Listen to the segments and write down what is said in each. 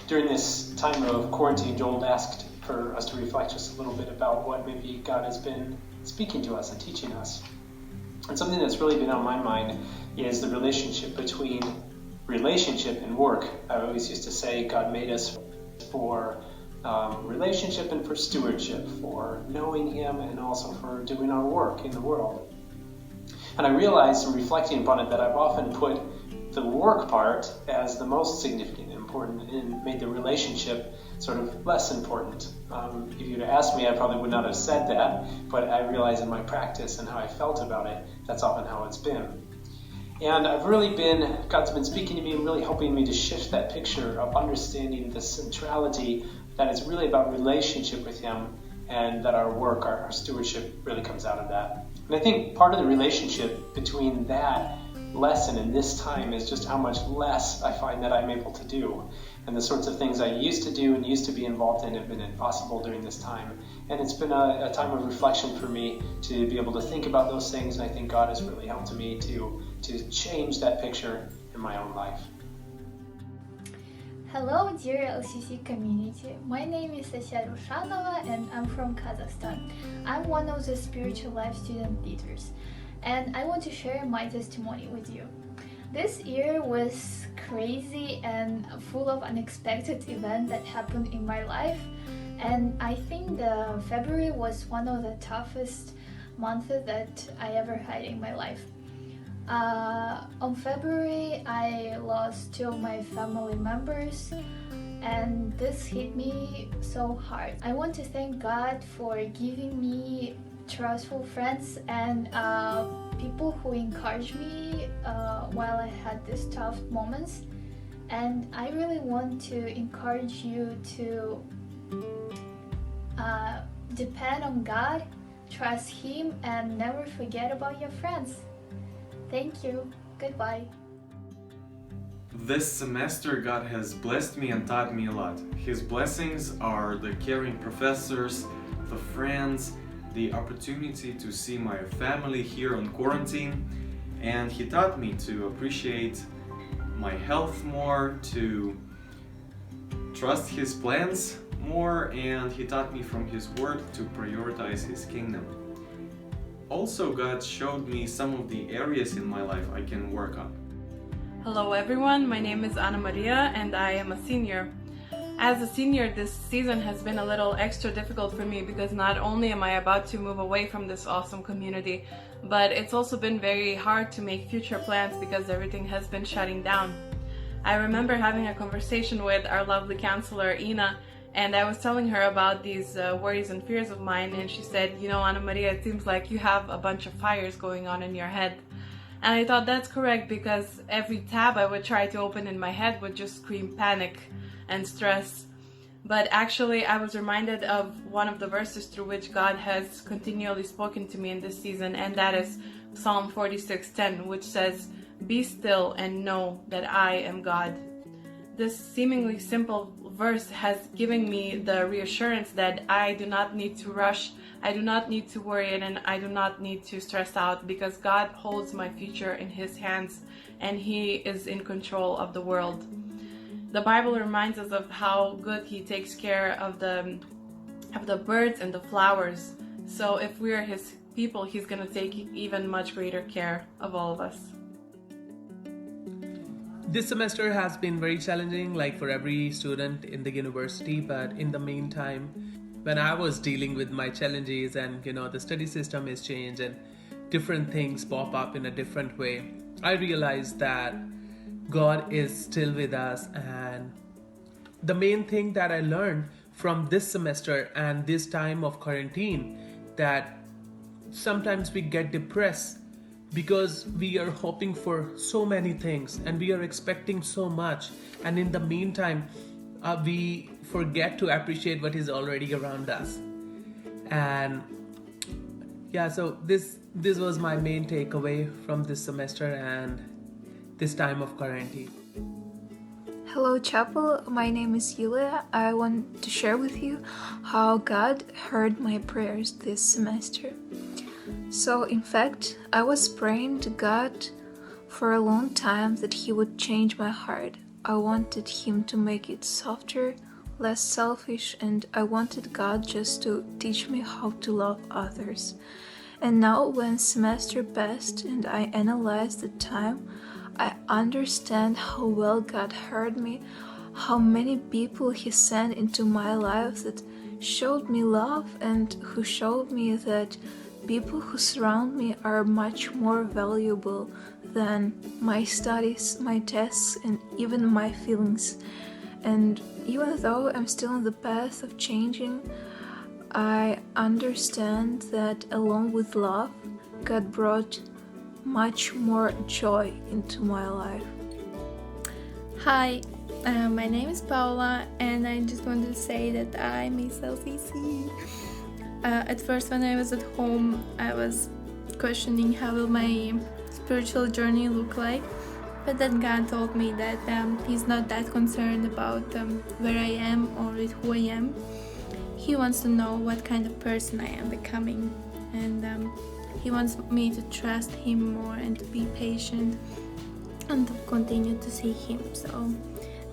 During this time of quarantine, Joel asked for us to reflect just a little bit about what maybe God has been speaking to us and teaching us. And something that's really been on my mind is the relationship between relationship and work. I always used to say God made us for relationship and for stewardship, for knowing Him and also for doing our work in the world. And I realized in reflecting upon it that I've often put the work part as the most significant and important and made the relationship sort of less important. If you'd asked me, I probably would not have said that, but I realize in my practice and how I felt about it, that's often how it's been. And God's been speaking to me and really helping me to shift that picture of understanding the centrality that is really about relationship with Him, and that our work, our stewardship really comes out of that. And I think part of the relationship between that lesson and this time is just how much less I find that I'm able to do. And the sorts of things I used to do and used to be involved in have been impossible during this time. And it's been a time of reflection for me to be able to think about those things, and I think God has really helped me to change that picture in my own life. Hello, dear LCC community. My name is Asya Rushanova and I'm from Kazakhstan. I'm one of the spiritual life student leaders, and I want to share my testimony with you. This year was crazy and full of unexpected events that happened in my life, and I think the February was one of the toughest months that I ever had in my life. On February, I lost 2 of my family members, and this hit me so hard. I want to thank God for giving me trustful friends and people who encouraged me while I had these tough moments. And I really want to encourage you to depend on God, trust Him, and never forget about your friends. Thank you. Goodbye. This semester, God has blessed me and taught me a lot. His blessings are the caring professors, the friends, the opportunity to see my family here on quarantine, and He taught me to appreciate my health more, to trust His plans more, and He taught me from His Word to prioritize His kingdom. Also, God showed me some of the areas in my life I can work on. Hello everyone, my name is Anna Maria and I am a senior. As a senior, this season has been a little extra difficult for me because not only am I about to move away from this awesome community, but it's also been very hard to make future plans because everything has been shutting down. I remember having a conversation with our lovely counselor Ina, and I was telling her about these worries and fears of mine, and she said, you know, Anna Maria, it seems like you have a bunch of fires going on in your head. And I thought that's correct, because every tab I would try to open in my head would just scream panic and stress. But actually I was reminded of one of the verses through which God has continually spoken to me in this season, and that is Psalm 46:10, which says, "Be still and know that I am God." This seemingly simple verse has given me the reassurance that I do not need to rush, I do not need to worry, and I do not need to stress out, because God holds my future in His hands and He is in control of the world. The Bible reminds us of how good He takes care of the birds and the flowers. So if we're His people, He's going to take even much greater care of all of us. This semester has been very challenging, like for every student in the university, but in the meantime, when I was dealing with my challenges and the study system is changed and different things pop up in a different way, I realized that God is still with us. And the main thing that I learned from this semester and this time of quarantine, that sometimes we get depressed because we are hoping for so many things and we are expecting so much, and in the meantime we forget to appreciate what is already around us. And yeah, so this was my main takeaway from this semester and this time of quarantine. Hello Chapel, my name is Yulia. I want to share with you how God heard my prayers this semester. So in fact, I was praying to God for a long time that He would change my heart. I wanted him to make it softer, less selfish, and I wanted God just to teach me how to love others. And now when semester passed and I analyzed the time, I understand how well God heard me, how many people He sent into my life that showed me love and who showed me that people who surround me are much more valuable than my studies, my tests, and even my feelings. And even though I'm still on the path of changing, I understand that along with love, God brought much more joy into my life. Hi, my name is Paula, and I just wanted to say that I miss LCC. At first, when I was at home, I was questioning how will my spiritual journey look like, but then God told me that He's not that concerned about where I am or with who I am. He wants to know what kind of person I am becoming, and He wants me to trust Him more and to be patient and to continue to see Him. So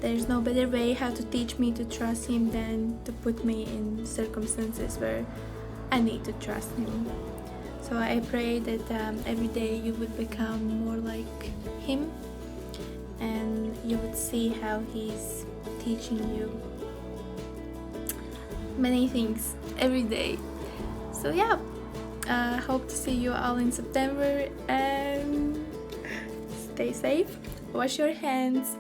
there's no better way how to teach me to trust Him than to put me in circumstances where I need to trust Him. So I pray that every day you would become more like Him, and you would see how He's teaching you many things every day. So yeah, hope to see you all in September, and stay safe, wash your hands.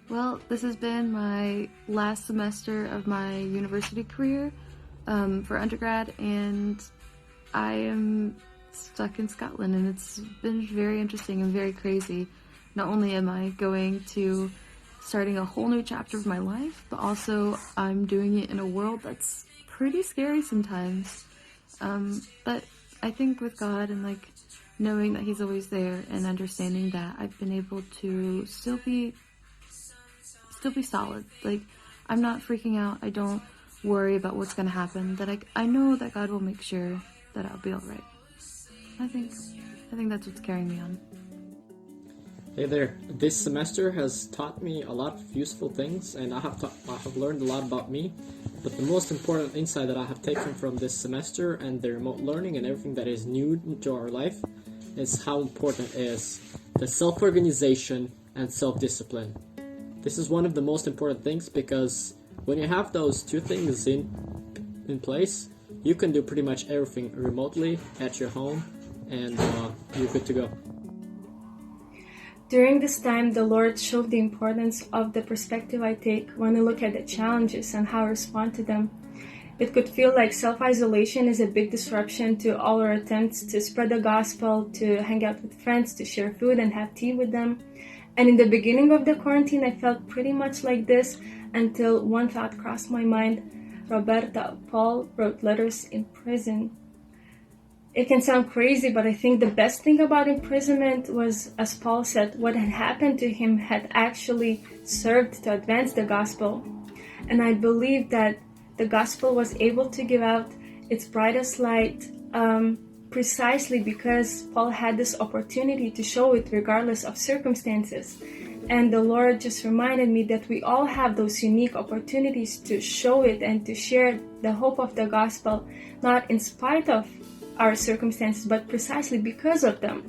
Well, this has been my last semester of my university career for undergrad, and I am stuck in Scotland, and it's been very interesting and very crazy. Not only am I going to starting a whole new chapter of my life, but also I'm doing it in a world that's pretty scary sometimes. But I think with God and like knowing that He's always there and understanding that, I've been able to still be solid. Like, I'm not freaking out. I don't worry about what's gonna happen. That I know that God will make sure that I'll be all right. I think that's what's carrying me on. Hey there. This semester has taught me a lot of useful things, and I have learned a lot about me. But the most important insight that I have taken from this semester and the remote learning and everything that is new to our life is how important is the self-organization and self-discipline. This is one of the most important things, because when you have those two things in place, you can do pretty much everything remotely at your home, and you're good to go. During this time, the Lord showed the importance of the perspective I take when I look at the challenges and how I respond to them. It could feel like self-isolation is a big disruption to all our attempts to spread the gospel, to hang out with friends, to share food and have tea with them. And in the beginning of the quarantine, I felt pretty much like this until one thought crossed my mind. Roberta, Paul wrote letters in prison. It can sound crazy, but I think the best thing about imprisonment was, as Paul said, what had happened to him had actually served to advance the gospel. And I believe that the gospel was able to give out its brightest light precisely because Paul had this opportunity to show it regardless of circumstances. And the Lord just reminded me that we all have those unique opportunities to show it and to share the hope of the gospel, not in spite of our circumstances, but precisely because of them.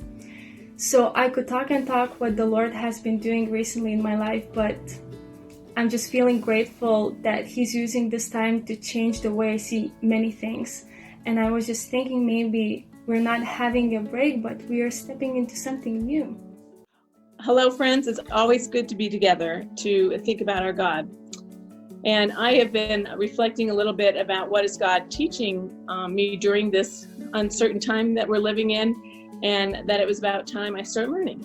So I could talk and talk what the Lord has been doing recently in my life, but I'm just feeling grateful that He's using this time to change the way I see many things. And I was just thinking maybe we're not having a break, but we are stepping into something new. Hello, friends. It's always good to be together to think about our God. And I have been reflecting a little bit about what is God teaching me during this uncertain time that we're living in, and that it was about time I start learning.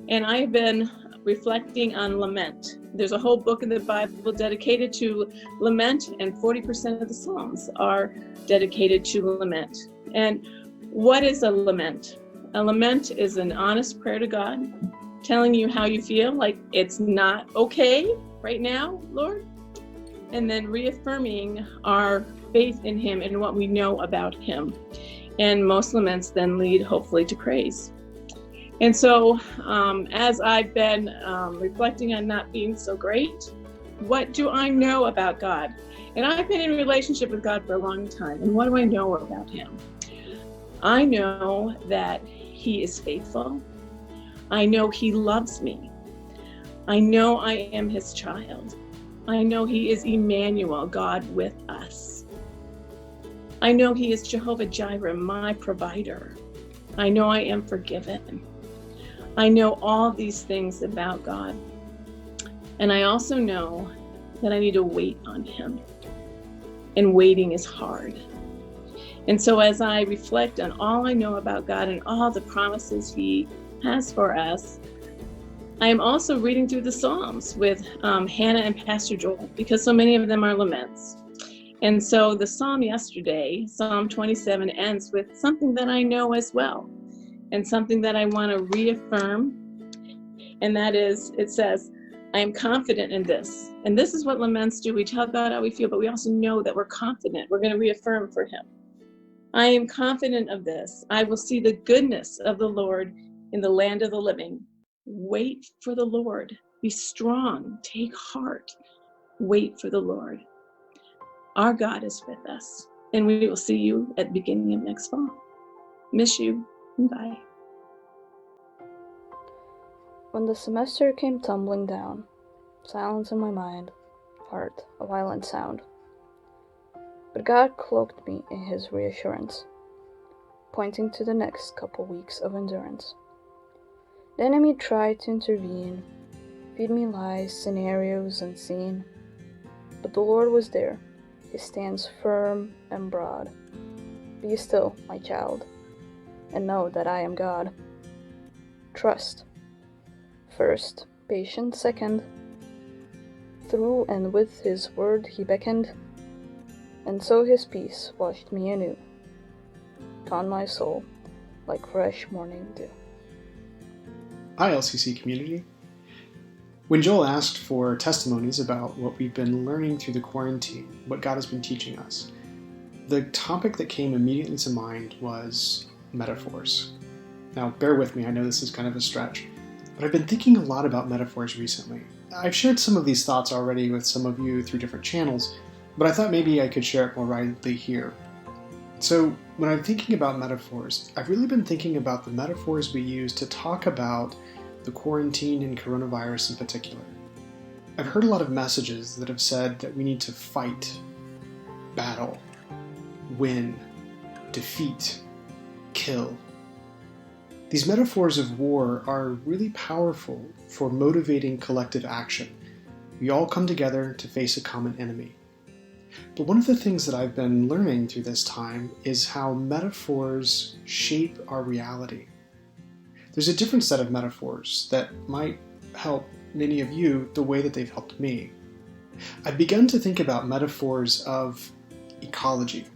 And I have been reflecting on lament. There's a whole book in the Bible dedicated to lament, and 40% of the Psalms are dedicated to lament. And what is a lament? A lament is an honest prayer to God, telling you how you feel, like it's not okay right now, Lord, and then reaffirming our faith in Him and what we know about Him. And most laments then lead, hopefully, to praise. And so as I've been reflecting on not being so great, what do I know about God? And I've been in a relationship with God for a long time. And what do I know about him? I know that he is faithful. I know he loves me. I know I am his child. I know he is Emmanuel, God with us. I know he is Jehovah Jireh, my provider. I know I am forgiven. I know all these things about God. And I also know that I need to wait on him. And waiting is hard. And so as I reflect on all I know about God and all the promises he has for us, I am also reading through the Psalms with Hannah and Pastor Joel, because so many of them are laments. And so the psalm yesterday, Psalm 27, ends with something that I know as well, and something that I want to reaffirm. And that is, it says, I am confident in this. And this is what laments do. We tell God how we feel, but we also know that we're confident. We're going to reaffirm for him. I am confident of this. I will see the goodness of the Lord in the land of the living. Wait for the Lord. Be strong. Take heart. Wait for the Lord. Our God is with us, and we will see you at the beginning of next fall. Miss you. Bye. When the semester came tumbling down, silence in my mind, heart a violent sound. But God cloaked me in his reassurance, pointing to the next couple weeks of endurance. The enemy tried to intervene, feed me lies, scenarios unseen. But the Lord was there, his stance firm and broad. Be still, my child, and know that I am God. Trust. First, patience second. Through and with his word he beckoned, and so his peace washed me anew, calmed my soul like fresh morning dew. Hi, LCC community. When Joel asked for testimonies about what we've been learning through the quarantine, what God has been teaching us, the topic that came immediately to mind was metaphors. Now, bear with me, I know this is kind of a stretch, but I've been thinking a lot about metaphors recently. I've shared some of these thoughts already with some of you through different channels, but I thought maybe I could share it more widely here. So, when I'm thinking about metaphors, I've really been thinking about the metaphors we use to talk about the quarantine and coronavirus in particular. I've heard a lot of messages that have said that we need to fight, battle, win, defeat, kill. These metaphors of war are really powerful for motivating collective action. We all come together to face a common enemy. But one of the things that I've been learning through this time is how metaphors shape our reality. There's a different set of metaphors that might help many of you the way that they've helped me. I've begun to think about metaphors of ecology.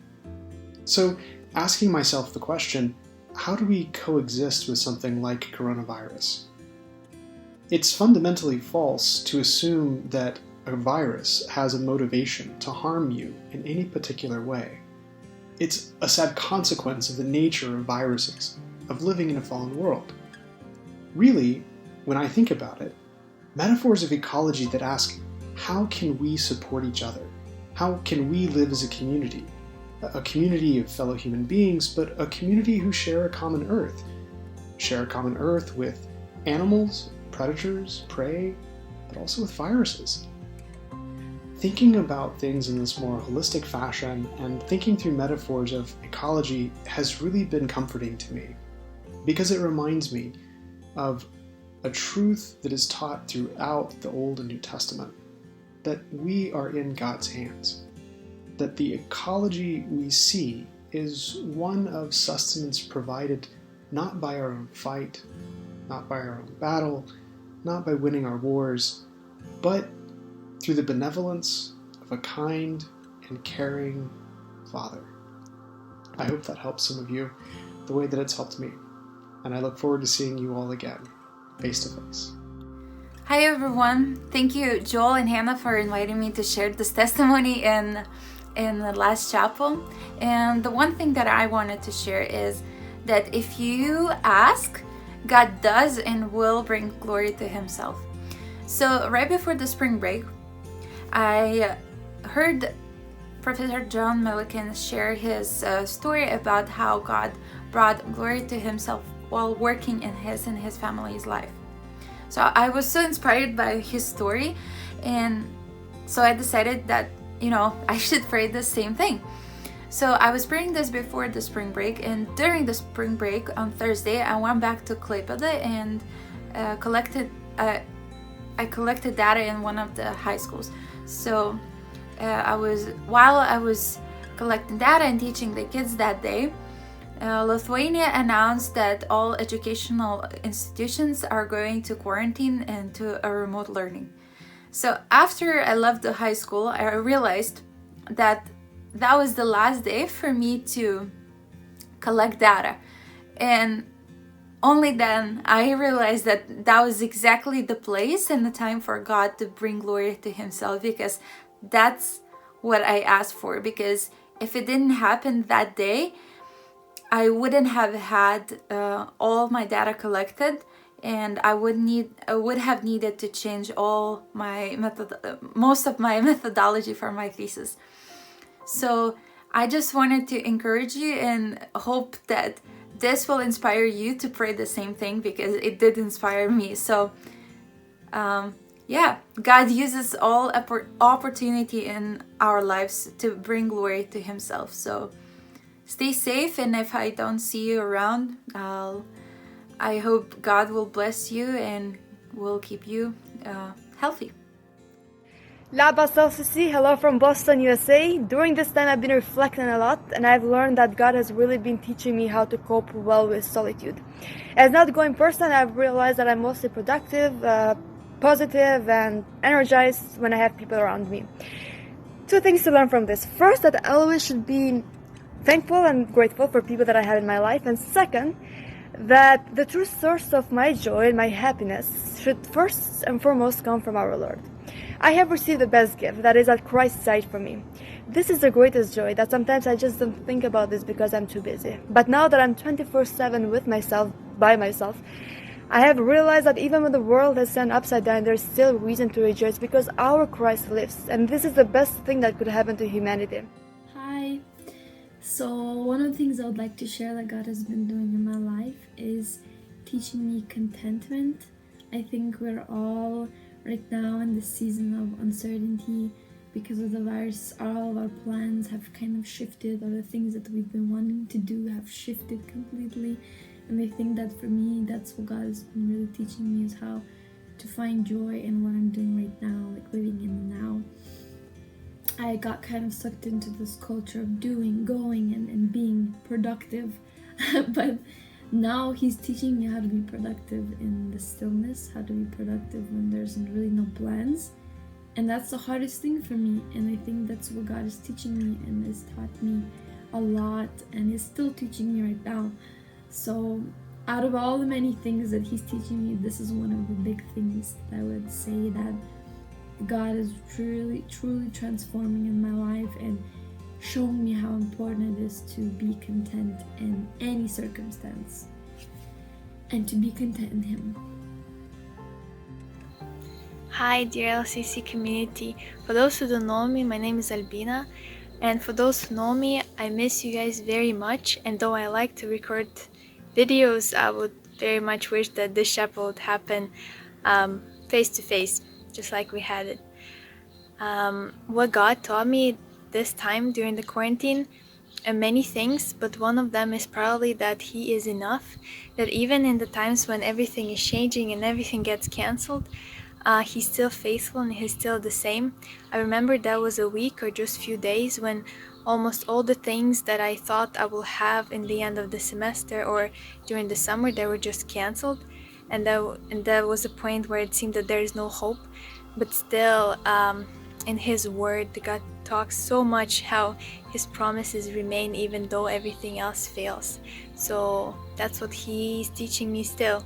So, asking myself the question, how do we coexist with something like coronavirus? It's fundamentally false to assume that a virus has a motivation to harm you in any particular way. It's a sad consequence of the nature of viruses, of living in a fallen world. Really, when I think about it, metaphors of ecology that ask, how can we support each other? How can we live as a community of fellow human beings, but a community who share a common earth. Share a common earth with animals, predators, prey, but also with viruses. Thinking about things in this more holistic fashion and thinking through metaphors of ecology has really been comforting to me, because it reminds me of a truth that is taught throughout the Old and New Testament, that we are in God's hands. That the ecology we see is one of sustenance provided not by our own fight, not by our own battle, not by winning our wars, but through the benevolence of a kind and caring Father. I hope that helps some of you the way that it's helped me, and I look forward to seeing you all again, face to face. Hi everyone, thank you Joel and Hannah for inviting me to share this testimony in the last chapel. And the one thing that I wanted to share is that if you ask, God does and will bring glory to himself. So right before the spring break, I heard Professor John Milliken share his story about how God brought glory to himself while working in his and his family's life. So I was so inspired by his story, and so I decided that, I should pray the same thing. So I was praying this before the spring break, and during the spring break on Thursday, I went back to Klaipėda and collected data in one of the high schools. So while I was collecting data and teaching the kids that day, Lithuania announced that all educational institutions are going to quarantine and to a remote learning. So after I left the high school, I realized that was the last day for me to collect data. And only then I realized that was exactly the place and the time for God to bring glory to himself, because that's what I asked for. Because if it didn't happen that day, I wouldn't have had all my data collected, and I would have needed to change all my most of my methodology for my thesis. So I just wanted to encourage you and hope that this will inspire you to pray the same thing, because it did inspire me. So God uses all opportunity in our lives to bring glory to himself. So stay safe, and if I don't see you around, I hope God will bless you and will keep you healthy. Labas LCC, hello from Boston, USA. During this time I've been reflecting a lot, and I've learned that God has really been teaching me how to cope well with solitude. As an outgoing person, I've realized that I'm mostly productive, positive, and energized when I have people around me. Two things to learn from this. First, that I always should be thankful and grateful for people that I have in my life. And second, that the true source of my joy and my happiness should first and foremost come from our Lord. I have received the best gift, that is at Christ's side for me. This is the greatest joy, that sometimes I just don't think about this because I'm too busy. But now that I'm 24/7 with myself, by myself, I have realized that even when the world has turned upside down, there's still reason to rejoice, because our Christ lives, and this is the best thing that could happen to humanity. Hi. So one of the things I would like to share that God has been doing in my life is teaching me contentment. I think we're all right now in the season of uncertainty because of the virus. All of our plans have kind of shifted, or the things that we've been wanting to do have shifted completely. And I think that for me, that's what God has been really teaching me, is how to find joy in what I'm doing right now, like living in the now. I got kind of sucked into this culture of doing, going, and being productive. But now he's teaching me how to be productive in the stillness, how to be productive when there's really no plans. And that's the hardest thing for me. And I think that's what God is teaching me and has taught me a lot, and is still teaching me right now. So out of all the many things that he's teaching me, this is one of the big things that I would say that God is truly transforming in my life and showing me how important it is to be content in any circumstance and to be content in him. Hi dear LCC community. For those who don't know me, my name is Albina, and for those who know me, I miss you guys very much. And though I like to record videos, I would very much wish that this chapel would happen face to face, just like we had it. What God taught me this time during the quarantine, many things, but one of them is probably that he is enough, that even in the times when everything is changing and everything gets cancelled, he's still faithful and he's still the same. I remember there was a week or just few days when almost all the things that I thought I will have in the end of the semester or during the summer, they were just cancelled, and there was a point where it seemed that there is no hope. But still, in his word, God talks so much how his promises remain even though everything else fails. So that's what he's teaching me still.